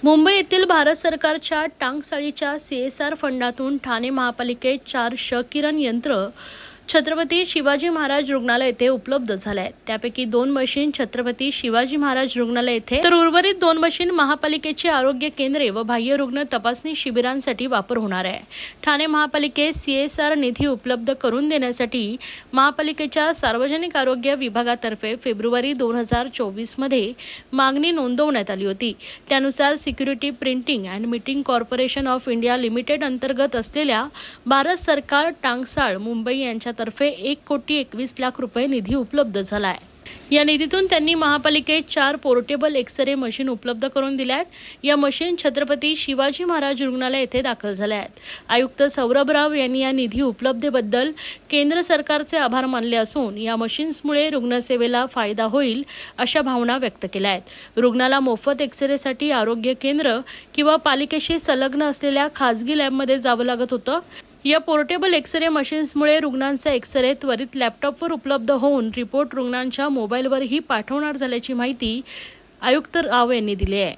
मुंबई येथील भारत सरकारच्या टांगसाळीच्या CSR फंडातून ठाणे महापालिकेत 4 क्षकिरण यंत्र छत्रपती शिवाजी महाराज रुग्णालय येथे उपलब्ध झाले आहेत। त्यापैकी 2 मशीन छत्रपती शिवाजी महाराज रुग्णालय येथे तर उर्वरित 2 मशीन महापालिकेची आरोग्य केंद्रे व बाह्य रुग्ण तपासणी शिबिरांसाठी वापर होणार आहे। ठाणे महापालिकेत CSR निधी उपलब्ध करून देण्यासाठी महापालिकेच्या सार्वजनिक आरोग्य विभागातर्फे फेब्रुवारी 2024 मध्ये मागणी नोंदवण्यात आली होती। त्यानुसार security printing and meeting corporation of India limited अंतर्गत असलेल्या भारत सरकार टांगसाळ मुंबई यांच्या तर्फे 1,21,00,000 रुपये निधी उपलब्ध झाला आहे। या निधीतून त्यांनी महापालिकेत 4 पोर्टेबल एक्स-रे मशीन उपलब्ध करून दिल्या आहेत। या मशीन छत्रपती शिवाजी महाराज रुग्णालय येथे दाखल झाल्या आहेत। आयुक्त सौरभ राव यांनी या निधी उपलब्धतेबद्दल केंद्र सरकारचे आभार मानले असून या मशीन्समुळे रुग्णसेवेला फायदा होईल अशा भावना व्यक्त केल्या आहेत। रुग्णाला मोफत एक्स-रेसाठी आरोग्य केंद्र किंवा पालिकेशी संलग्न असलेल्या खासगी लॅबमध्ये जावं लागत होतं। या पोर्टेबल एक्स-रे मशीन्समुळे रुग्णांचे एक्स-रे त्वरित लॅपटॉपवर उपलब्ध होऊन रिपोर्ट रुग्णांच्या मोबाईलवरही पाठवणार झाल्याची माहिती आयुक्त राव यांनी दिली आहे।